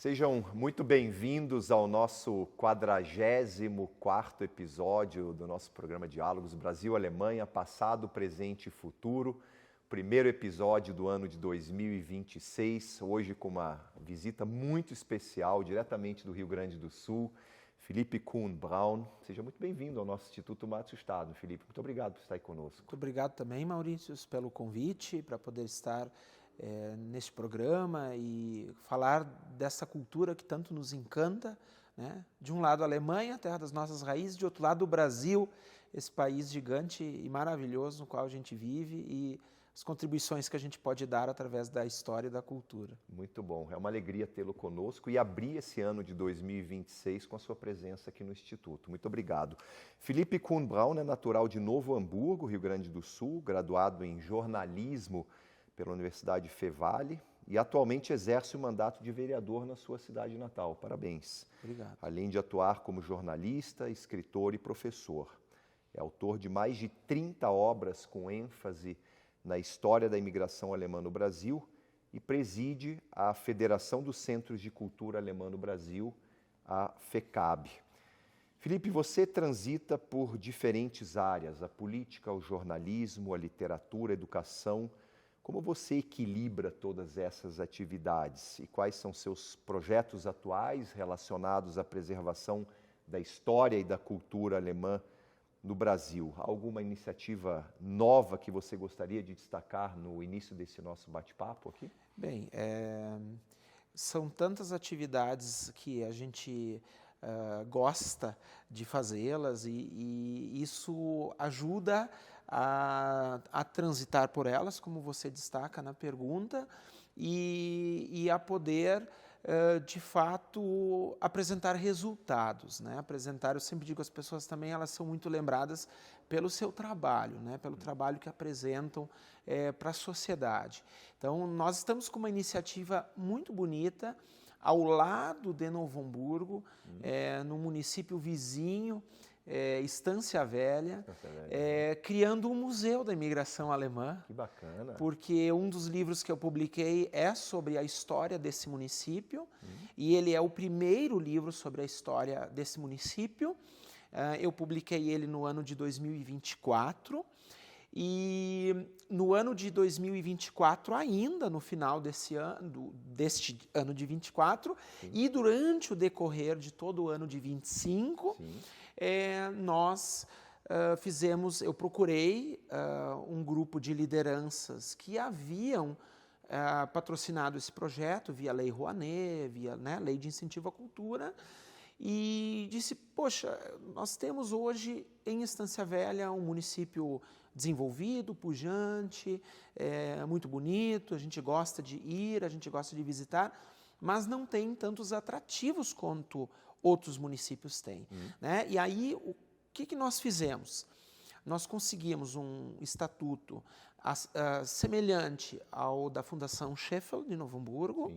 Sejam muito bem-vindos ao nosso 44º episódio do nosso programa Diálogos Brasil-Alemanha, passado, presente e futuro. Primeiro episódio do ano de 2026, hoje com uma visita muito especial, diretamente do Rio Grande do Sul, Felipe Kuhn-Braun. Seja muito bem-vindo ao nosso Instituto Matos Estado, Felipe. Muito obrigado por estar aí conosco. Muito obrigado também, Maurício, pelo convite, para poder estar neste programa e falar dessa cultura que tanto nos encanta, né? De um lado a Alemanha, terra das nossas raízes, de outro lado o Brasil, esse país gigante e maravilhoso no qual a gente vive e as contribuições que a gente pode dar através da história e da cultura. Muito bom, é uma alegria tê-lo conosco e abrir esse ano de 2026 com a sua presença aqui no Instituto. Muito obrigado. Felipe Kuhn-Braun é natural de Novo Hamburgo, Rio Grande do Sul, graduado em jornalismo pela Universidade Fevale e atualmente exerce o mandato de vereador na sua cidade natal. Parabéns. Obrigado. Além de atuar como jornalista, escritor e professor. É autor de mais de 30 obras com ênfase na história da imigração alemã no Brasil e preside a Federação dos Centros de Cultura Alemã no Brasil, a FECAB. Felipe, você transita por diferentes áreas, a política, o jornalismo, a literatura, a educação. Como você equilibra todas essas atividades e quais são seus projetos atuais relacionados à preservação da história e da cultura alemã no Brasil? Alguma iniciativa nova que você gostaria de destacar no início desse nosso bate-papo aqui? Bem, são tantas atividades que a gente gosta de fazê-las e isso ajuda a transitar por elas, como você destaca na pergunta, e a poder, de fato, apresentar resultados, né? Eu sempre digo, as pessoas também elas são muito lembradas pelo seu trabalho, né? Pelo trabalho que apresentam para a sociedade. Então, nós estamos com uma iniciativa muito bonita, ao lado de Novo Hamburgo, no município vizinho, Estância Velha, criando um museu da imigração alemã. Que bacana! Porque um dos livros que eu publiquei é sobre a história desse município, e ele é o primeiro livro sobre a história desse município. Eu publiquei ele no ano de 2024, e no ano de 2024, ainda no final deste ano de 24, sim, e durante o decorrer de todo o ano de 25, eu procurei um grupo de lideranças que haviam patrocinado esse projeto via Lei Rouanet, via Lei de Incentivo à Cultura, e disse, poxa, nós temos hoje em Estância Velha um município desenvolvido, pujante, muito bonito, a gente gosta de ir, a gente gosta de visitar, mas não tem tantos atrativos quanto outros municípios têm. Né? E aí, o que nós fizemos? Nós conseguimos um estatuto semelhante ao da Fundação Sheffield, de Novo Hamburgo.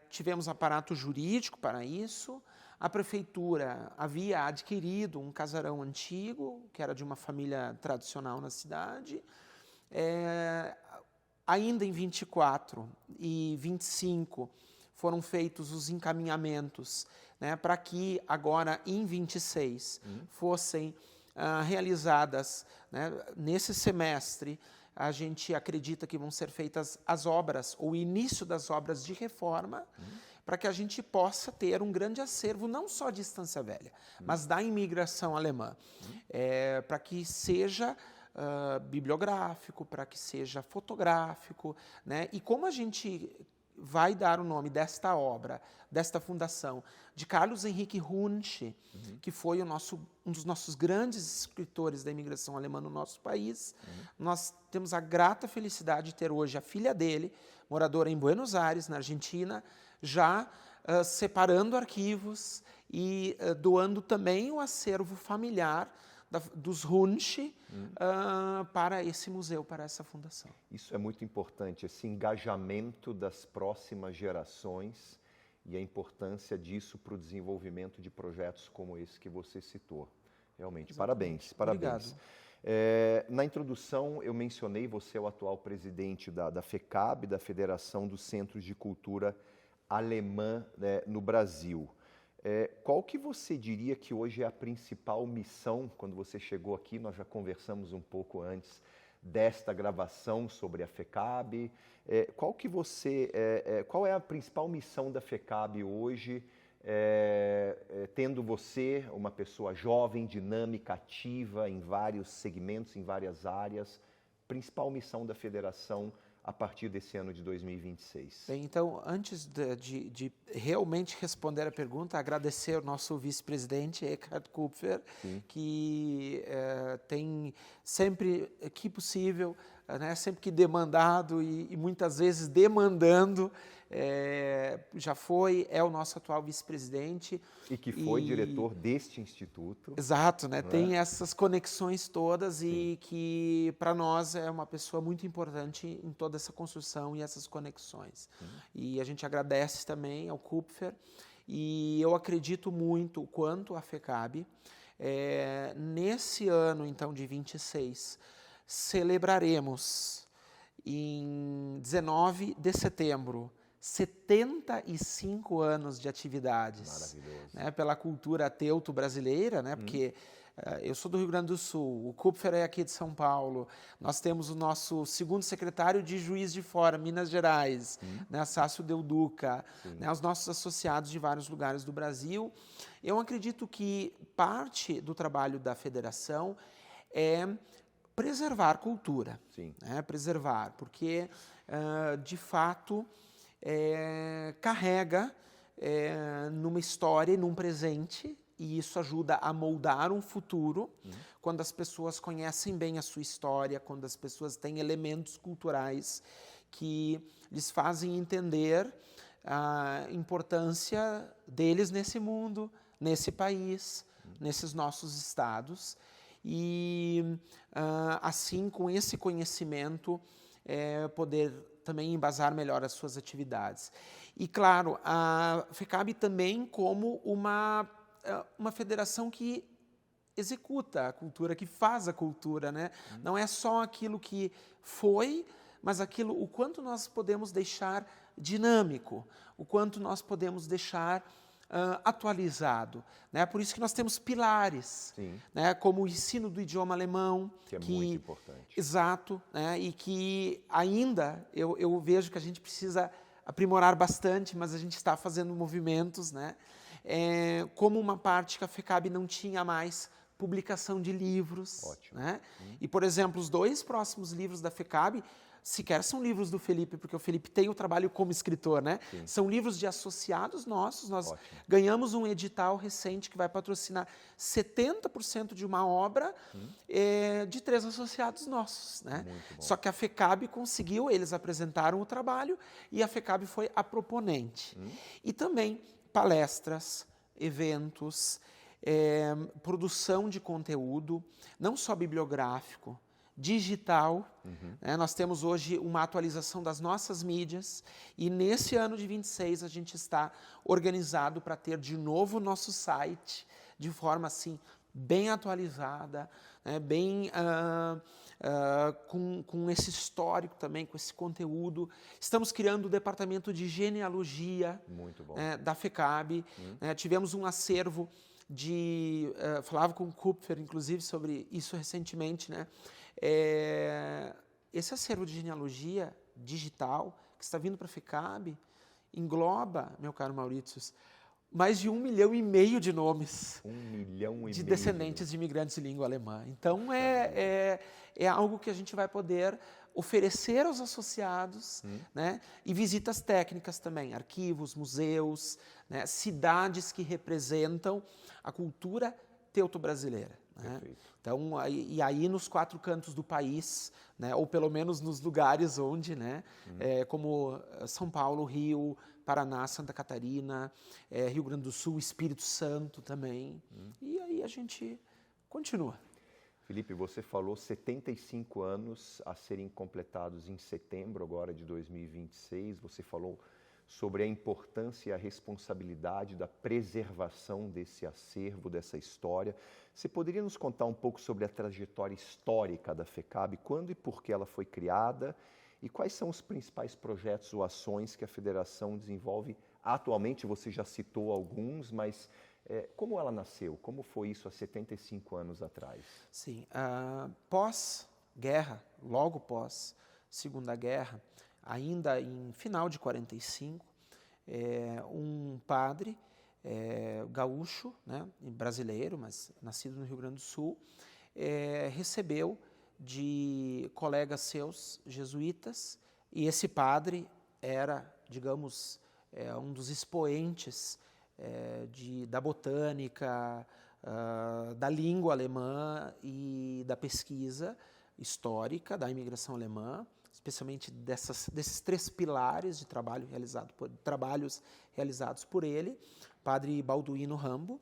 Tivemos aparato jurídico para isso. A prefeitura havia adquirido um casarão antigo, que era de uma família tradicional na cidade. Ainda em 24 e 25 foram feitos os encaminhamentos, né, para que agora em 26 fossem realizadas, né, nesse semestre. A gente acredita que vão ser feitas as obras, o início das obras de reforma, para que a gente possa ter um grande acervo, não só de Estância Velha, mas da imigração alemã, para que seja bibliográfico, para que seja fotográfico, né? E como a gente vai dar o nome desta obra, desta fundação, de Carlos Henrique Runche, que foi um dos nossos grandes escritores da imigração alemã no nosso país. Nós temos a grata felicidade de ter hoje a filha dele, moradora em Buenos Aires, na Argentina, já separando arquivos e doando também o acervo familiar dos Runche para esse museu, para essa fundação. Isso é muito importante, esse engajamento das próximas gerações e a importância disso para o desenvolvimento de projetos como esse que você citou. Realmente, parabéns, parabéns. Na introdução, eu mencionei, você é o atual presidente da FECAB, da Federação dos Centros de Cultura alemã, né, no Brasil. Qual que você diria que hoje é a principal missão? Quando você chegou aqui, nós já conversamos um pouco antes desta gravação sobre a FECAB. Qual é a principal missão da FECAB hoje, tendo você uma pessoa jovem, dinâmica, ativa em vários segmentos, em várias áreas? Principal missão da federação a partir desse ano de 2026. Bem, então, antes de realmente responder a pergunta, agradecer ao nosso vice-presidente, Eckhard Kupfer, que tem sempre que possível, né, sempre que demandado e muitas vezes demandando, é o nosso atual vice-presidente. E que foi diretor deste instituto. Exato, né? Tem essas conexões todas e que para nós é uma pessoa muito importante em toda essa construção e essas conexões. E a gente agradece também ao Kupfer e eu acredito muito o quanto a FECAB, nesse ano então de 26, celebraremos em 19 de setembro 75 anos de atividades. Maravilhoso. Né, pela cultura teuto-brasileira, né, porque eu sou do Rio Grande do Sul, o Kupfer é aqui de São Paulo, nós temos o nosso segundo secretário de Juiz de Fora, Minas Gerais, né, Sácio Del Duca, né, os nossos associados de vários lugares do Brasil. Eu acredito que parte do trabalho da federação é preservar a cultura, né, preservar, porque, de fato, carrega numa história e num presente, e isso ajuda a moldar um futuro, quando as pessoas conhecem bem a sua história, quando as pessoas têm elementos culturais que lhes fazem entender a importância deles nesse mundo, nesse país, nesses nossos estados, e assim, com esse conhecimento, poder também embasar melhor as suas atividades. E, claro, a FECAB também como uma federação que executa a cultura, que faz a cultura, né? Não é só aquilo que foi, mas o quanto nós podemos deixar dinâmico, o quanto nós podemos deixar atualizado, né? Por isso que nós temos pilares, né? Como o ensino do idioma alemão, que é muito importante. Exato, né? E que ainda eu vejo que a gente precisa aprimorar bastante, mas a gente está fazendo movimentos, né? Como uma parte que a FECAB não tinha mais publicação de livros. Ótimo. Né? E, por exemplo, os 2 próximos livros da FECAB sequer são livros do Felipe, porque o Felipe tem o trabalho como escritor, né? São livros de associados nossos. Nós ganhamos um edital recente que vai patrocinar 70% de uma obra de 3 associados nossos, né? Só que a FECAB conseguiu, eles apresentaram o trabalho e a FECAB foi a proponente. E também palestras, eventos, produção de conteúdo, não só bibliográfico, digital. Né? Nós temos hoje uma atualização das nossas mídias e nesse ano de 26 a gente está organizado para ter de novo o nosso site de forma assim bem atualizada, né? Bem com esse histórico também, com esse conteúdo. Estamos criando o departamento de genealogia da FECAB. Tivemos um acervo falava com o Kupfer, inclusive, sobre isso recentemente, né? Esse acervo de genealogia digital que está vindo para a FECAB engloba, meu caro Maurício, mais de 1,5 milhão de nomes 1,5 milhão de descendentes de imigrantes de língua alemã. Então, é algo que a gente vai poder oferecer aos associados, né? E visitas técnicas também, arquivos, museus, né? Cidades que representam a cultura teuto-brasileira. Né? Então, aí nos 4 cantos do país, né? Ou pelo menos nos lugares onde, né? Como São Paulo, Rio, Paraná, Santa Catarina, Rio Grande do Sul, Espírito Santo também. E aí a gente continua. Felipe, você falou 75 anos a serem completados em setembro agora de 2026. Você falou sobre a importância e a responsabilidade da preservação desse acervo, dessa história. Você poderia nos contar um pouco sobre a trajetória histórica da FECAB, quando e por que ela foi criada e quais são os principais projetos ou ações que a Federação desenvolve Atualmente você já citou alguns, mas como ela nasceu? Como foi isso há 75 anos atrás? Sim, pós-guerra, logo pós Segunda Guerra, ainda em final de 45, um padre gaúcho, né, brasileiro, mas nascido no Rio Grande do Sul, recebeu de colegas seus jesuítas, e esse padre era, digamos, um dos expoentes da botânica, da língua alemã e da pesquisa histórica da imigração alemã, especialmente desses 3 pilares de trabalhos realizados por ele. Padre Balduino Rambo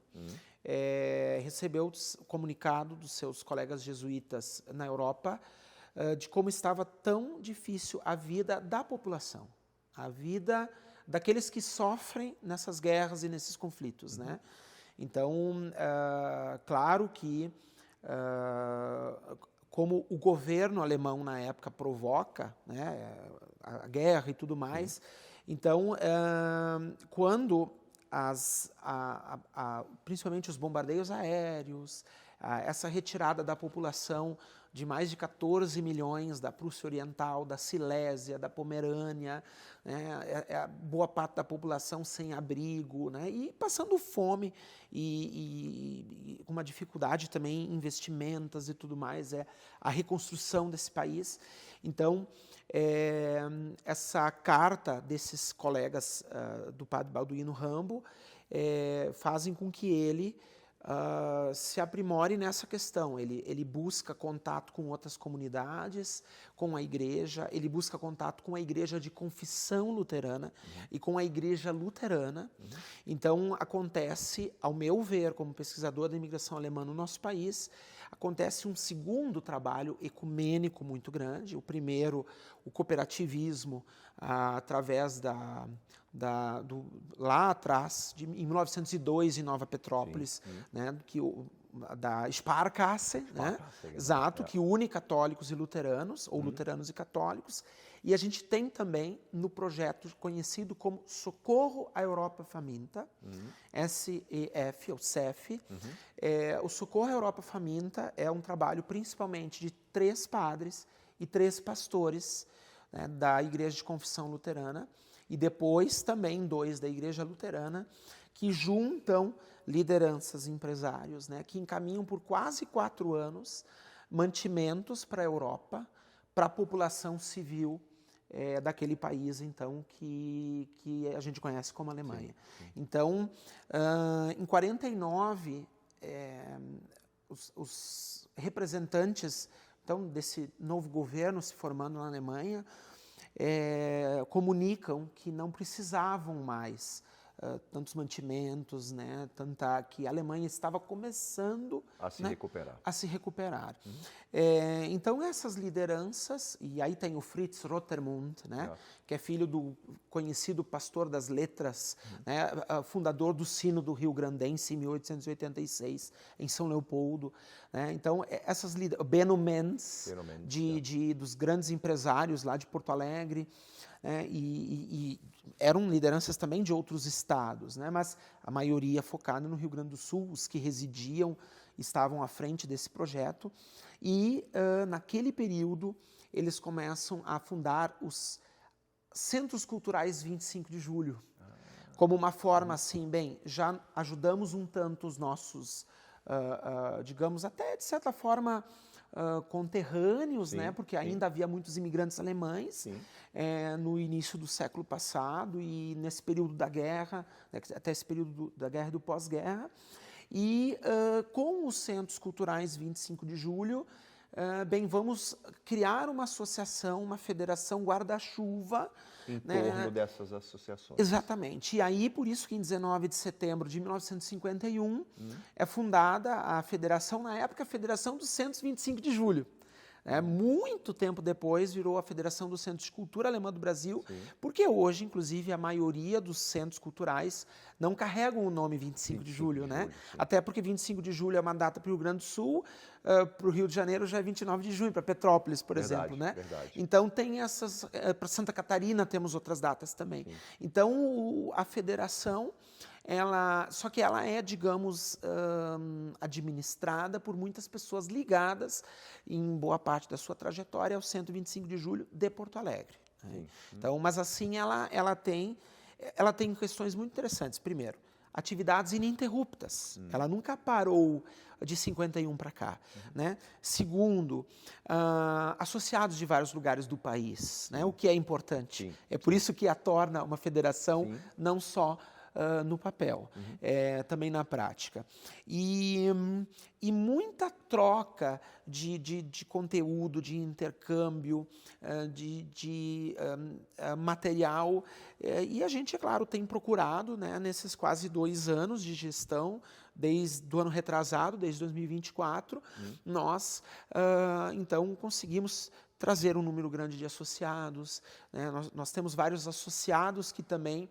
recebeu o comunicado dos seus colegas jesuítas na Europa de como estava tão difícil a vida da população, a vida daqueles que sofrem nessas guerras e nesses conflitos, né? Então, claro que, como o governo alemão na época provoca, né, a guerra e tudo mais, então, quando principalmente os bombardeios aéreos, essa retirada da população de mais de 14 milhões da Prússia Oriental, da Silésia, da Pomerânia, né, boa parte da população sem abrigo, né, e passando fome e com uma dificuldade também em investimentos e tudo mais, a reconstrução desse país. Então, essa carta desses colegas do padre Balduino Rambo fazem com que ele se aprimore nessa questão. Ele busca contato com outras comunidades, com a igreja, ele busca contato com a igreja de confissão luterana e com a igreja luterana. Então, acontece, ao meu ver, como pesquisador da imigração alemã no nosso país, acontece um segundo trabalho ecumênico muito grande. O primeiro, o cooperativismo, através lá atrás, em 1902, em Nova Petrópolis, né, da Sparkasse, né, exato, que une católicos e luteranos, ou luteranos e católicos. E a gente tem também no projeto conhecido como Socorro à Europa Faminta, SEF, ou CEF. O Socorro à Europa Faminta é um trabalho principalmente de 3 padres e 3 pastores, né, da Igreja de Confissão Luterana, e depois também 2 da Igreja Luterana, que juntam lideranças, empresários, né, que encaminham por quase 4 anos mantimentos para a Europa, para a população civil daquele país, então, que a gente conhece como Alemanha. Então, em 49, os representantes, então, desse novo governo se formando na Alemanha, comunicam que não precisavam mais tantos mantimentos, né, que a Alemanha estava começando a se recuperar. Então, essas lideranças, e aí tem o Fritz Rotermund, né, que é filho do conhecido pastor das letras, né, fundador do Sínodo Rio-Grandense em 1886, em São Leopoldo. Né, então, essas lideranças, Benno Menz, dos grandes empresários lá de Porto Alegre, e eram lideranças também de outros estados, né, mas a maioria focada no Rio Grande do Sul, os que residiam estavam à frente desse projeto, e naquele período eles começam a fundar os Centros Culturais 25 de Julho, como uma forma assim, já ajudamos um tanto os nossos, digamos, até de certa forma, conterrâneos, né? Porque ainda havia muitos imigrantes alemães no início do século passado e nesse período da guerra, né, até esse período da guerra e do pós-guerra. E com os Centros Culturais 25 de Julho, vamos criar uma associação, uma federação guarda-chuva. Em torno dessas associações. Exatamente. E aí, por isso que em 19 de setembro de 1951 é fundada a federação, na época, a Federação dos Centros 25 de Julho. Muito tempo depois virou a Federação dos Centros de Cultura Alemã do Brasil, Sim. porque hoje, inclusive, a maioria dos centros culturais não carregam o nome 25 de julho, né? sim. Até porque 25 de julho é uma data para o Rio Grande do Sul, para o Rio de Janeiro já é 29 de junho, para Petrópolis, por exemplo, né? Verdade. Então tem essas, para Santa Catarina temos outras datas também. Sim. Então a federação, só que ela é, digamos, administrada por muitas pessoas ligadas, em boa parte da sua trajetória, ao 125 de julho de Porto Alegre. Né? Então, mas assim, ela tem questões muito interessantes. Primeiro, atividades ininterruptas. Ela nunca parou de 51 para cá. Né? Segundo, associados de vários lugares do país, né? O que é importante. Sim. É por isso que a torna uma federação não só no papel, também na prática. E muita troca de conteúdo, de intercâmbio, de material. E a gente, é claro, tem procurado, né, nesses quase 2 anos de gestão, desde o ano retrasado, desde 2024, nós, então, conseguimos trazer um número grande de associados. Né? Nós temos vários associados que também,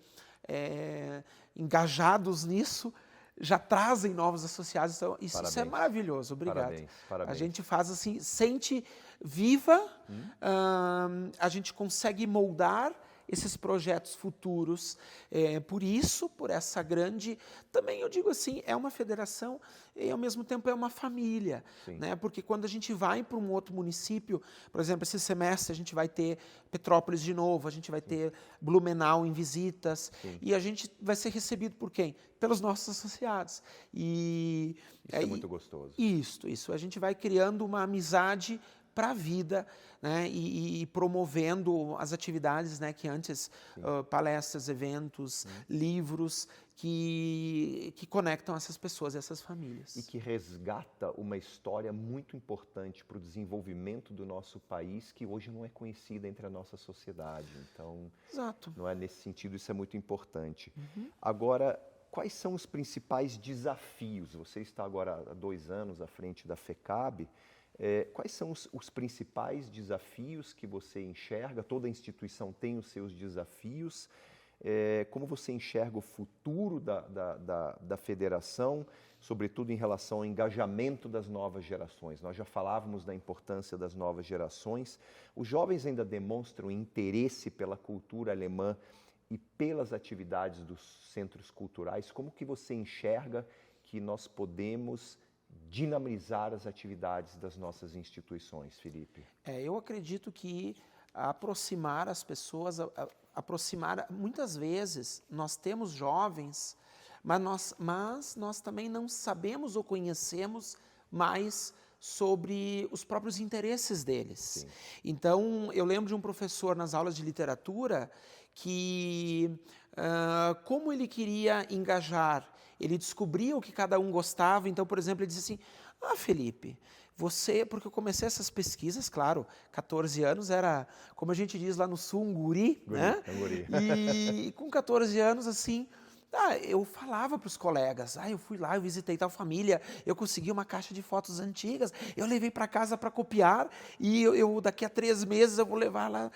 engajados nisso, já trazem novos associados. Então, isso é maravilhoso. Obrigado. Parabéns. A gente faz assim, sente viva, a gente consegue moldar esses projetos futuros. Por essa grande... Também eu digo assim, é uma federação e ao mesmo tempo é uma família. Né? Porque quando a gente vai para um outro município, por exemplo, esse semestre a gente vai ter Petrópolis de novo, a gente vai ter Blumenau em visitas, e a gente vai ser recebido por quem? Pelos nossos associados. Isso é muito gostoso. Isso. A gente vai criando uma amizade para a vida, né, e promovendo as atividades, né, que antes, palestras, eventos, livros, que conectam essas pessoas, essas famílias. E que resgata uma história muito importante para o desenvolvimento do nosso país, que hoje não é conhecida entre a nossa sociedade. Então, Exato. Não é nesse sentido, isso é muito importante. Agora, quais são os principais desafios? Você está agora há 2 anos à frente da FECAB. Quais são os principais desafios que você enxerga? Toda instituição tem os seus desafios. Como você enxerga o futuro da federação, sobretudo em relação ao engajamento das novas gerações? Nós já falávamos da importância das novas gerações. Os jovens ainda demonstram interesse pela cultura alemã e pelas atividades dos centros culturais. Como que você enxerga que nós podemos dinamizar as atividades das nossas instituições, Felipe? Eu acredito que aproximar as pessoas, muitas vezes nós temos jovens, mas nós também não sabemos ou conhecemos mais sobre os próprios interesses deles. Sim. Então, eu lembro de um professor nas aulas de literatura que, como ele queria engajar, ele descobria o que cada um gostava. Então, por exemplo, ele dizia assim, Felipe, porque eu comecei essas pesquisas, claro, 14 anos era, como a gente diz lá no sul, um guri, né? Um guri. E com 14 anos, assim, eu falava para os colegas, eu fui lá, eu visitei tal família, eu consegui uma caixa de fotos antigas, eu levei para casa para copiar e eu daqui a 3 meses eu vou levar lá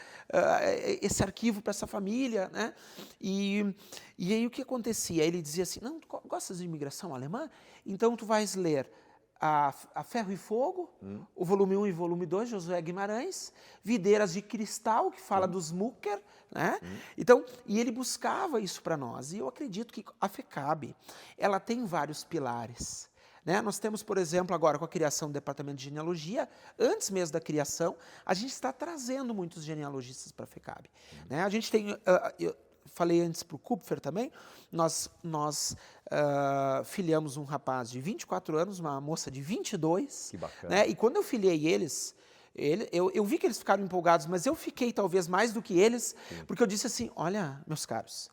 esse arquivo para essa família, né? E aí o que acontecia? Ele dizia assim, não, tu gostas de imigração alemã? Então tu vais ler a Ferro e Fogo, o volume 1 e volume 2, Josué Guimarães, Videiras de Cristal, que fala dos Mucker, né? Então, e ele buscava isso para nós. E eu acredito que a FECAB, ela tem vários pilares. Né? Nós temos, por exemplo, agora com a criação do Departamento de Genealogia, antes mesmo da criação, a gente está trazendo muitos genealogistas para a FECAB. Né? A gente tem... eu falei antes para o Kupfer também, nós filiamos um rapaz de 24 anos, uma moça de 22. Que bacana. Né? E quando eu filiei eles, eu vi que eles ficaram empolgados, mas eu fiquei talvez mais do que eles, porque eu disse assim, olha, meus caros,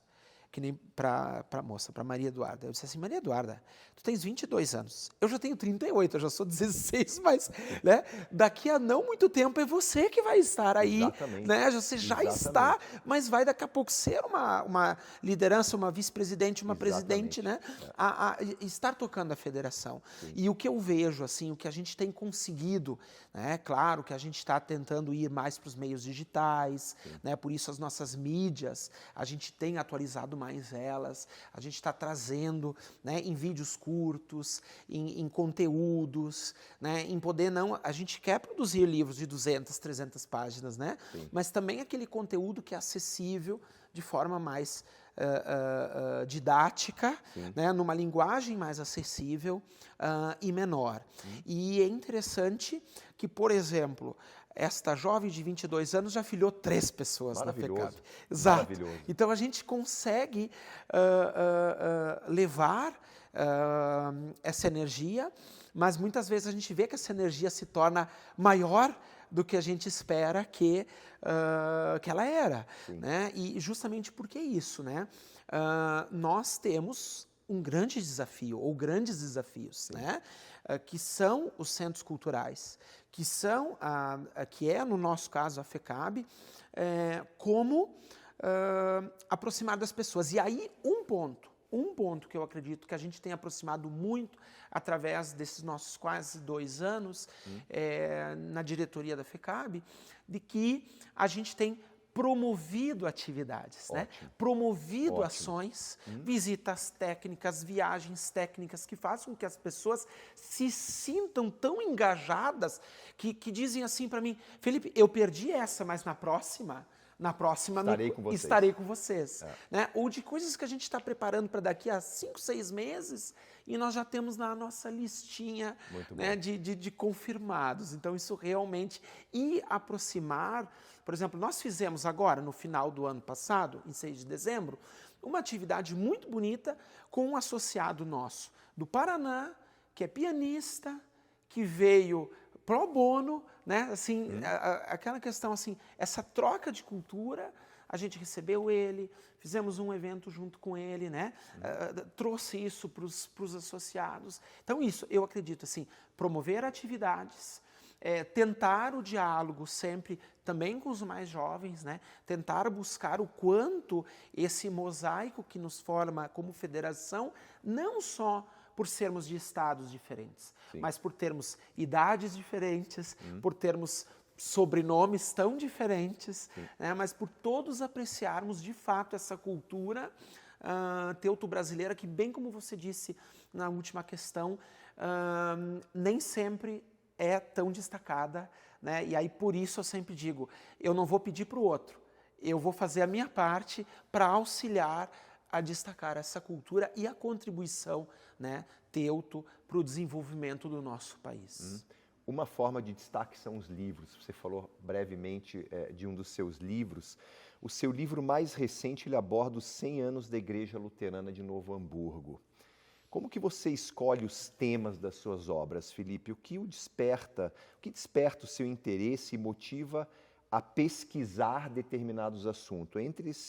que nem para a moça, para Maria Eduarda. Eu disse assim, Maria Eduarda, tu tens 22 anos, eu já tenho 38, eu já sou 16, mas né, daqui a não muito tempo é você que vai estar aí, Exatamente. né? Você já está, mas vai daqui a pouco ser uma liderança, uma vice-presidente, uma presidente, né? A estar tocando a federação. Sim. E o que eu vejo, assim, o que a gente tem conseguido, né? Claro que a gente está tentando ir mais para os meios digitais, né? Por isso as nossas mídias, a gente tem atualizado mais elas, a gente está trazendo, né, em vídeos curtos, em conteúdos, né, em poder não... A gente quer produzir livros de 200, 300 páginas, né? Mas também aquele conteúdo que é acessível de forma mais didática, né, numa linguagem mais acessível e menor. E é interessante que, por exemplo, esta jovem de 22 anos já filhou 3 pessoas na FECAB. Exato. Então, a gente consegue levar essa energia, mas muitas vezes a gente vê que essa energia se torna maior do que a gente espera que ela era. Né? E justamente porque isso, né? Nós temos um grande desafio, ou grandes desafios, né? Que são os centros culturais, que é, no nosso caso, a FECAB, como aproximar das pessoas. E aí, um ponto que eu acredito que a gente tem aproximado muito através desses nossos quase 2 anos na diretoria da FECAB, de que a gente tem promovido atividades, né? Promovido ações, visitas técnicas, viagens técnicas que façam com que as pessoas se sintam tão engajadas que dizem assim para mim, Felipe, eu perdi essa, mas na próxima estarei com vocês. Né? Ou de coisas que a gente está preparando para daqui a 5, 6 meses e nós já temos na nossa listinha, né, de confirmados. Então, isso realmente... E aproximar... Por exemplo, nós fizemos agora, no final do ano passado, em 6 de dezembro, uma atividade muito bonita com um associado nosso do Paraná, que é pianista, que veio pro bono, né? Assim, aquela questão assim, essa troca de cultura, a gente recebeu ele, fizemos um evento junto com ele, né? Trouxe isso para os associados. Então isso, eu acredito assim, promover atividades, tentar o diálogo sempre também com os mais jovens, né? Tentar buscar o quanto esse mosaico que nos forma como federação, não só por sermos de estados diferentes, mas por termos idades diferentes, por termos sobrenomes tão diferentes, né? Mas por todos apreciarmos de fato essa cultura teuto-brasileira que, bem como você disse na última questão, nem sempre é tão destacada, né? E aí por isso eu sempre digo, eu não vou pedir para o outro, eu vou fazer a minha parte para auxiliar a destacar essa cultura e a contribuição, né, teuto para o desenvolvimento do nosso país. Uma forma de destaque são os livros. Você falou brevemente de um dos seus livros. O seu livro mais recente, ele aborda os 100 anos da Igreja Luterana de Novo Hamburgo. Como que você escolhe os temas das suas obras, Felipe? O que desperta o seu interesse e motiva a pesquisar determinados assuntos?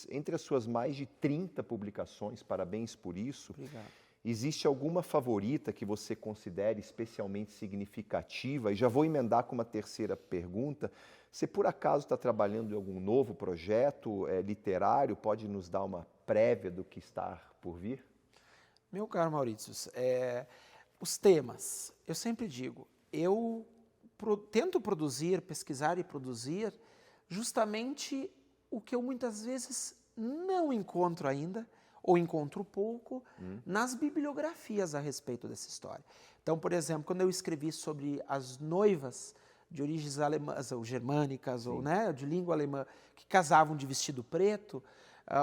Entre as suas mais de 30 publicações, parabéns por isso. Obrigado. Existe alguma favorita que você considere especialmente significativa? E já vou emendar com uma terceira pergunta. Você, por acaso, está trabalhando em algum novo projeto literário? Pode nos dar uma prévia do que está por vir? Meu caro Maurício, os temas, eu sempre digo, eu tento produzir, pesquisar e produzir justamente o que eu muitas vezes não encontro ainda, ou encontro pouco, nas bibliografias a respeito dessa história. Então, por exemplo, quando eu escrevi sobre as noivas de origens alemãs, ou germânicas, ou né, de língua alemã, que casavam de vestido preto,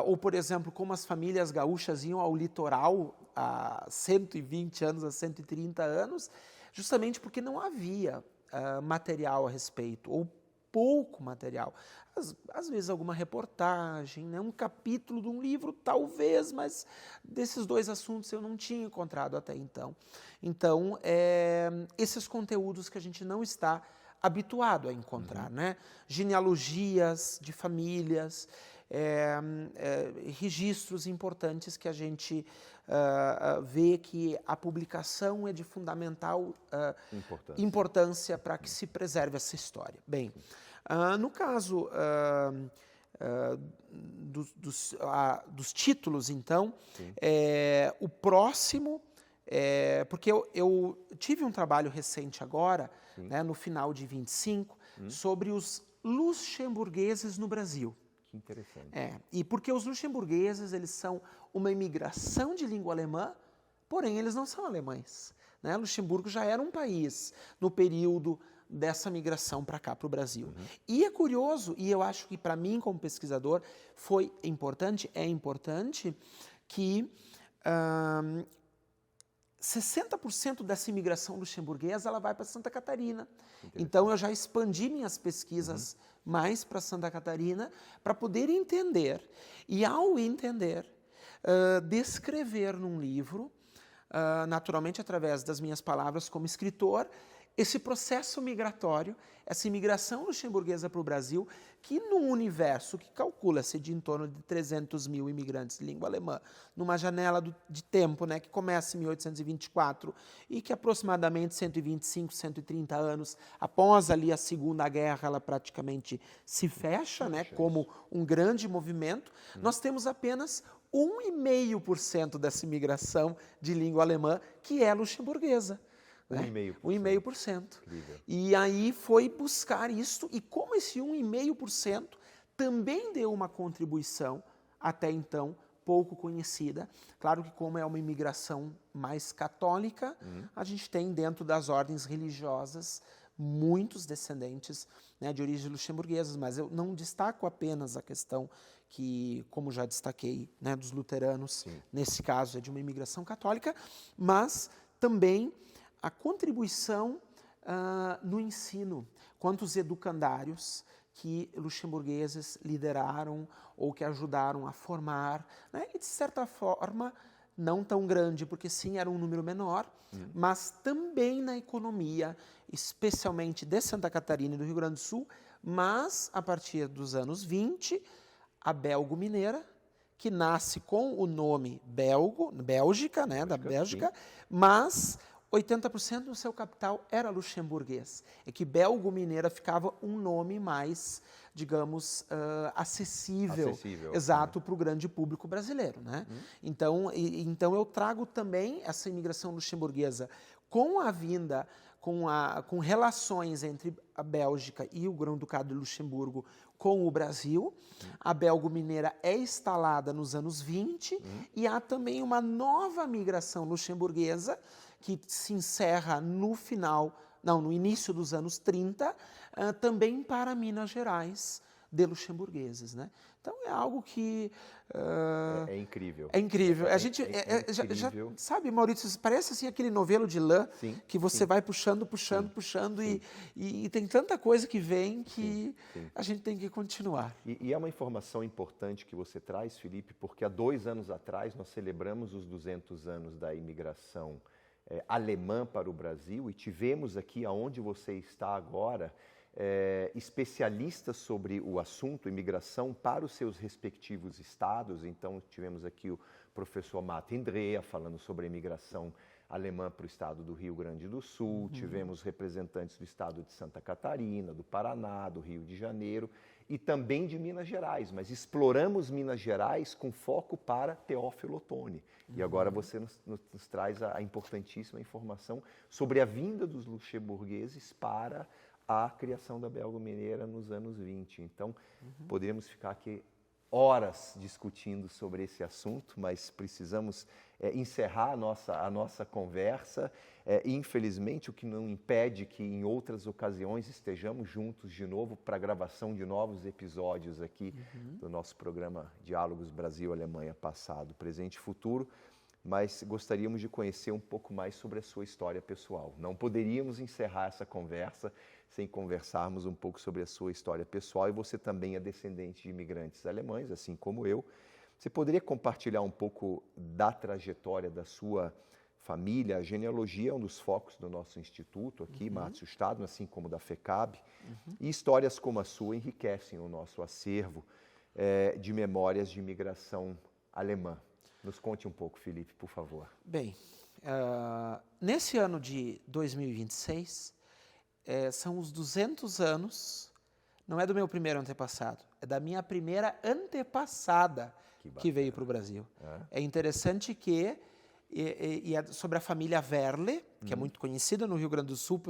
ou, por exemplo, como as famílias gaúchas iam ao litoral há 120 anos, há 130 anos, justamente porque não havia material a respeito, ou pouco material. Às vezes alguma reportagem, né, um capítulo de um livro, talvez, mas desses 2 assuntos eu não tinha encontrado até então. Então, esses conteúdos que a gente não está habituado a encontrar, né? Genealogias de famílias. registros importantes que a gente vê que a publicação é de fundamental importância para que se preserve essa história. Bem, no caso dos títulos, então, o próximo, porque eu tive um trabalho recente agora, né, no final de 25, sobre os luxemburgueses no Brasil. Que interessante. E porque os luxemburgueses, eles são uma imigração de língua alemã, porém eles não são alemães, né? Luxemburgo já era um país no período dessa migração para cá, para o Brasil. E é curioso, e eu acho que para mim como pesquisador é importante que 60% dessa imigração luxemburguesa ela vai para Santa Catarina. Então eu já expandi minhas pesquisas mais para Santa Catarina para poder entender. E ao entender, descrever num livro, naturalmente através das minhas palavras como escritor, esse processo migratório, essa imigração luxemburguesa para o Brasil, que num universo que calcula-se de em torno de 300 mil imigrantes de língua alemã, numa janela de tempo, né, que começa em 1824 e que aproximadamente 125, 130 anos após ali a Segunda Guerra, ela praticamente se fecha, né, como um grande movimento, nós temos apenas 1,5% dessa imigração de língua alemã que é luxemburguesa. 1,5%. E aí foi buscar isso, e como esse 1,5% também deu uma contribuição, até então pouco conhecida, claro que como é uma imigração mais católica, a gente tem dentro das ordens religiosas muitos descendentes, né, de origens luxemburguesas, mas eu não destaco apenas a questão que, como já destaquei, né, dos luteranos, nesse caso é de uma imigração católica, mas também a contribuição no ensino, quantos educandários que luxemburgueses lideraram ou que ajudaram a formar, né? E de certa forma não tão grande, porque sim, era um número menor, mas também na economia, especialmente de Santa Catarina e do Rio Grande do Sul, mas a partir dos anos 20, a Belgo-Mineira, que nasce com o nome Bélgica, né, da Bélgica, mas 80% do seu capital era luxemburguês. É que Belgo-Mineira ficava um nome mais, digamos, acessível exato, para o grande público brasileiro, né? Então eu trago também essa imigração luxemburguesa com a vinda, com relações entre a Bélgica e o Grão-Ducado de Luxemburgo com o Brasil. A Belgo-Mineira é instalada nos anos 20 e há também uma nova migração luxemburguesa que se encerra no início dos anos 30, também para Minas Gerais, de luxemburgueses, né? Então é algo que é incrível. É incrível. A gente já sabe, Maurício, parece assim aquele novelo de lã que você vai puxando e tem tanta coisa que vem que a gente tem que continuar. E é uma informação importante que você traz, Felipe, porque há 2 anos atrás nós celebramos os 200 anos da imigração alemã para o Brasil e tivemos aqui, aonde você está agora, especialistas sobre o assunto imigração para os seus respectivos estados. Então, tivemos aqui o professor Martin Dreher falando sobre a imigração alemã para o estado do Rio Grande do Sul, tivemos representantes do estado de Santa Catarina, do Paraná, do Rio de Janeiro e também de Minas Gerais, mas exploramos Minas Gerais com foco para Teófilo Otoni. E agora você nos traz a importantíssima informação sobre a vinda dos luxemburgueses para a criação da Belgo-Mineira nos anos 20. Então, poderíamos ficar aqui horas discutindo sobre esse assunto, mas precisamos encerrar a nossa conversa. Infelizmente, o que não impede que em outras ocasiões estejamos juntos de novo para a gravação de novos episódios aqui do nosso programa Diálogos Brasil-Alemanha Passado, Presente e Futuro, mas gostaríamos de conhecer um pouco mais sobre a sua história pessoal. Não poderíamos encerrar essa conversa sem conversarmos um pouco sobre a sua história pessoal, e você também é descendente de imigrantes alemães, assim como eu. Você poderia compartilhar um pouco da trajetória da sua família? A genealogia é um dos focos do nosso instituto aqui, Márcio Stadtmann, assim como da FECAB, e histórias como a sua enriquecem o nosso acervo. de memórias de imigração alemã. Nos conte um pouco, Felipe, por favor. Bem, nesse ano de 2026, são os 200 anos, não é do meu primeiro antepassado, é da minha primeira antepassada que veio para o Brasil. É interessante que é sobre a família Werle, que é muito conhecida no Rio Grande do Sul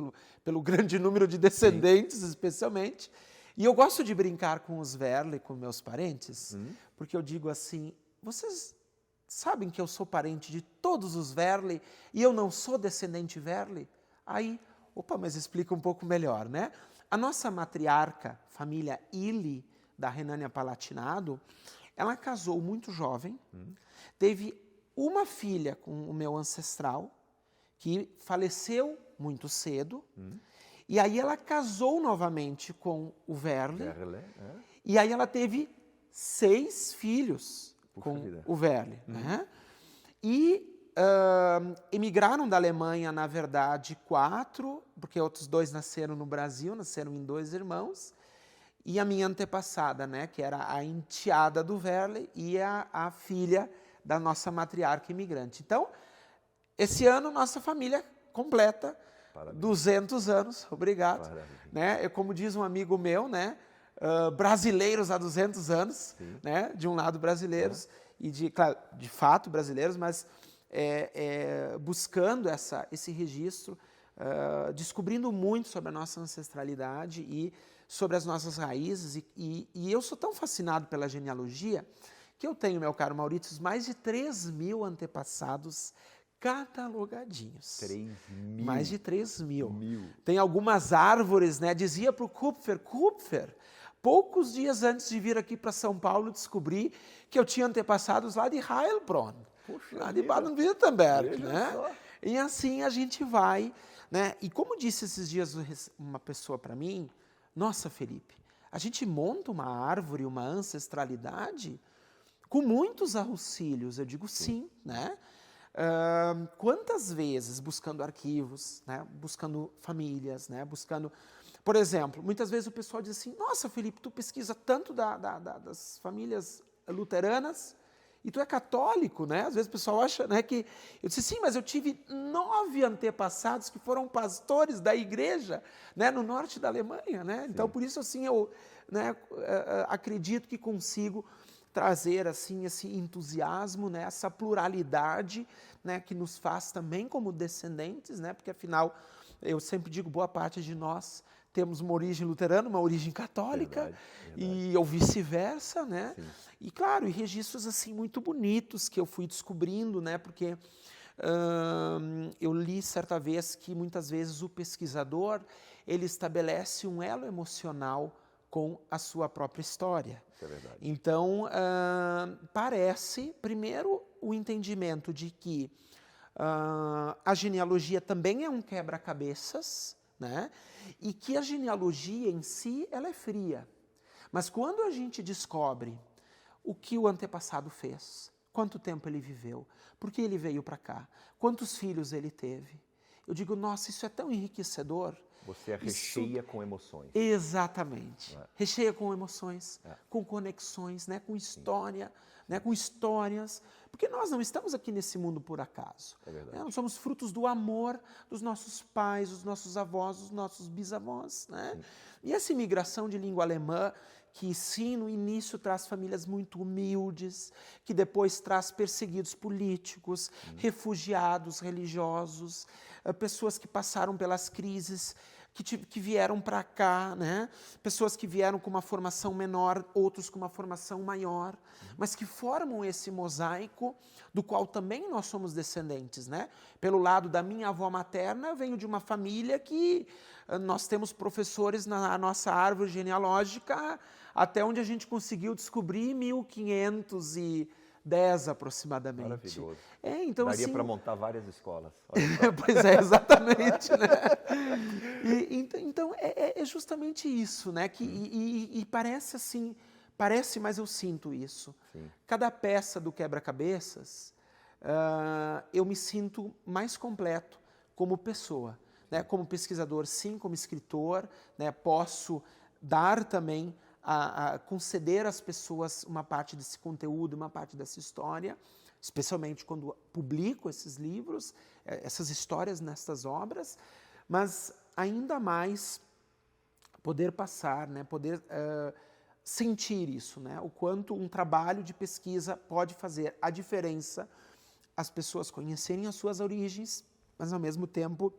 pelo grande número de descendentes, especialmente. E eu gosto de brincar com os Werle, com meus parentes, porque eu digo assim, vocês sabem que eu sou parente de todos os Werle e eu não sou descendente Werle? Aí, mas explica um pouco melhor, né? A nossa matriarca, família Illy, da Renânia-Palatinado, ela casou muito jovem, teve uma filha com o meu ancestral, que faleceu muito cedo, e aí ela casou novamente com o Werle, e aí ela teve 6 filhos com o Werle. Né? E emigraram da Alemanha, na verdade, 4, porque outros 2 nasceram no Brasil, nasceram em 2 irmãos, e a minha antepassada, né, que era a enteada do Werle e a filha da nossa matriarca imigrante. Então, esse ano, nossa família completa 200 anos, obrigado. Né? Como diz um amigo meu, né, brasileiros há 200 anos, né, de um lado brasileiros, e claro, de fato brasileiros, mas buscando esse registro, descobrindo muito sobre a nossa ancestralidade e sobre as nossas raízes. E eu sou tão fascinado pela genealogia que eu tenho, meu caro Maurício, mais de 3.000 antepassados catalogadinhos. 3.000? Mais de 3.000. Tem algumas árvores, né? Dizia para o Kupfer, poucos dias antes de vir aqui para São Paulo, descobri que eu tinha antepassados lá de Heilbronn, lá de Baden-Württemberg, né? E assim a gente vai, né? E como disse esses dias uma pessoa para mim, nossa, Felipe, a gente monta uma árvore, uma ancestralidade com muitos auxílios. Eu digo sim, né? Quantas vezes buscando arquivos, né? Buscando famílias, né? Buscando, por exemplo, muitas vezes o pessoal diz assim, nossa, Felipe, tu pesquisa tanto das famílias luteranas e tu é católico, né? Às vezes o pessoal acha, né, que... Eu disse, sim, mas eu tive 9 antepassados que foram pastores da igreja, né, no norte da Alemanha, né? Então, por isso, assim, eu, né, acredito que consigo trazer, assim, esse entusiasmo, né, essa pluralidade, né, que nos faz também como descendentes, né? Porque, afinal, eu sempre digo, boa parte de nós temos uma origem luterana, uma origem católica, verdade. E ou vice-versa, né? Sim. E claro, e registros assim muito bonitos que eu fui descobrindo, né? Porque eu li certa vez que muitas vezes o pesquisador ele estabelece um elo emocional com a sua própria história. Isso é verdade. Então parece primeiro o entendimento de que a genealogia também é um quebra-cabeças, né? E que a genealogia em si, ela é fria. Mas quando a gente descobre o que o antepassado fez, quanto tempo ele viveu, por que ele veio para cá, quantos filhos ele teve, eu digo, nossa, isso é tão enriquecedor. Você recheia com emoções. Exatamente. Recheia com emoções, com conexões, né? Com história, né? Com histórias. Porque nós não estamos aqui nesse mundo por acaso. É verdade. Nós somos frutos do amor dos nossos pais, dos nossos avós, dos nossos bisavós. Né? E essa imigração de língua alemã, que sim, no início traz famílias muito humildes, que depois traz perseguidos políticos, refugiados religiosos, pessoas que passaram pelas crises, que vieram para cá, né? Pessoas que vieram com uma formação menor, outros com uma formação maior, mas que formam esse mosaico do qual também nós somos descendentes. Né? Pelo lado da minha avó materna, eu venho de uma família que nós temos professores na nossa árvore genealógica, até onde a gente conseguiu descobrir 1510 aproximadamente. Maravilhoso. Então, daria assim, para montar várias escolas. Pois é, exatamente. Né? Então, é justamente isso, né? E parece assim, mas eu sinto isso. Sim. Cada peça do quebra-cabeças, eu me sinto mais completo como pessoa. Né? Como pesquisador, sim, como escritor, né? Posso dar também a conceder às pessoas uma parte desse conteúdo, uma parte dessa história, especialmente quando publico esses livros, essas histórias nestas obras, mas ainda mais poder passar, né, poder sentir isso, né, o quanto um trabalho de pesquisa pode fazer a diferença, as pessoas conhecerem as suas origens, mas ao mesmo tempo,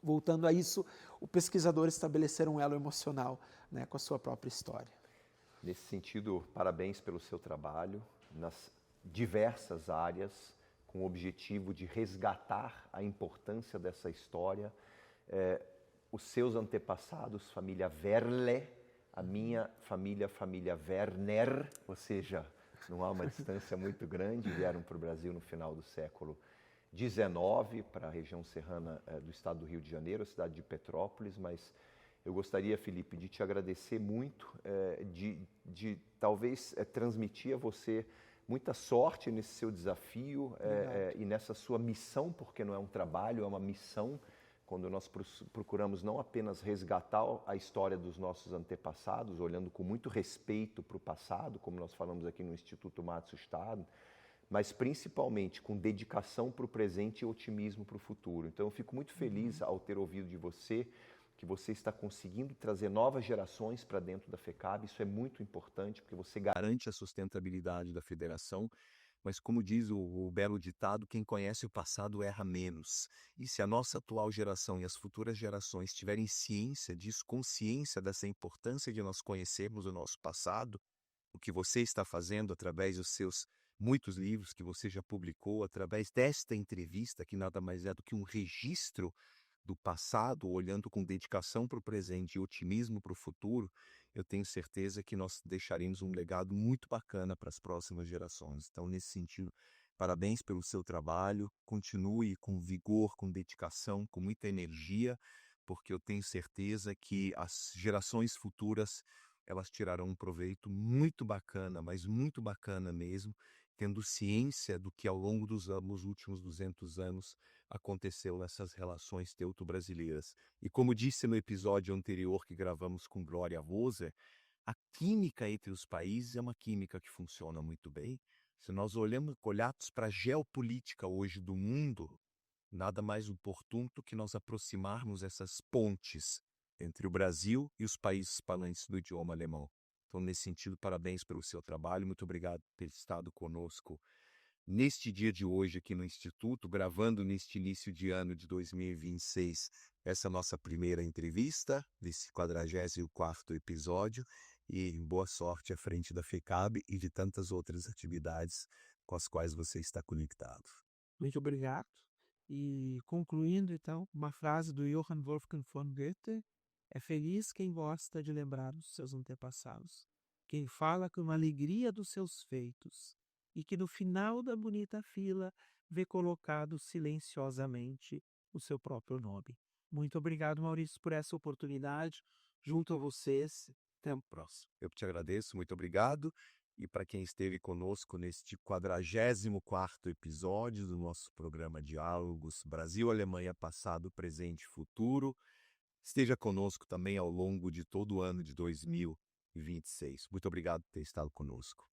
voltando a isso, o pesquisador estabelecer um elo emocional, né, com a sua própria história. Nesse sentido, parabéns pelo seu trabalho nas diversas áreas, com o objetivo de resgatar a importância dessa história. Os seus antepassados, família Werle, a minha família, família Werner, ou seja, não há uma distância muito grande, vieram para o Brasil no final do século XIX, para a região serrana do estado do Rio de Janeiro, a cidade de Petrópolis, mas eu gostaria, Felipe, de te agradecer muito, de talvez transmitir a você muita sorte nesse seu desafio e nessa sua missão, porque não é um trabalho, é uma missão, quando nós procuramos não apenas resgatar a história dos nossos antepassados, olhando com muito respeito para o passado, como nós falamos aqui no Instituto Matsushtad, mas principalmente com dedicação para o presente e otimismo para o futuro. Então eu fico muito feliz ao ter ouvido de você que você está conseguindo trazer novas gerações para dentro da FECAB. Isso é muito importante, porque você garante a sustentabilidade da federação, mas como diz o belo ditado, quem conhece o passado erra menos. E se a nossa atual geração e as futuras gerações tiverem ciência disso, consciência dessa importância de nós conhecermos o nosso passado, o que você está fazendo através dos seus muitos livros que você já publicou, através desta entrevista, que nada mais é do que um registro do passado, olhando com dedicação para o presente e otimismo para o futuro, eu tenho certeza que nós deixaremos um legado muito bacana para as próximas gerações. Então, nesse sentido, parabéns pelo seu trabalho, continue com vigor, com dedicação, com muita energia, porque eu tenho certeza que as gerações futuras, elas tirarão um proveito muito bacana, mas muito bacana mesmo, tendo ciência do que ao longo dos últimos 200 anos aconteceu nessas relações teuto-brasileiras. E como disse no episódio anterior que gravamos com Glória Voser, a química entre os países é uma química que funciona muito bem. Se nós olharmos para a geopolítica hoje do mundo, nada mais oportuno do que nós aproximarmos essas pontes entre o Brasil e os países falantes do idioma alemão. Então, nesse sentido, parabéns pelo seu trabalho, muito obrigado por ter estado conosco neste dia de hoje aqui no Instituto, gravando neste início de ano de 2026, essa nossa primeira entrevista, desse 44º episódio, e boa sorte à frente da FECAB e de tantas outras atividades com as quais você está conectado. Muito obrigado. E concluindo, então, uma frase do Johann Wolfgang von Goethe: é feliz quem gosta de lembrar os seus antepassados, quem fala com alegria dos seus feitos, e que no final da bonita fila vê colocado silenciosamente o seu próprio nome. Muito obrigado, Maurício, por essa oportunidade. Junto a vocês, até o próximo. Eu te agradeço, muito obrigado. E para quem esteve conosco neste 44º episódio do nosso programa Diálogos Brasil-Alemanha Passado, Presente e Futuro, esteja conosco também ao longo de todo o ano de 2026. Muito obrigado por ter estado conosco.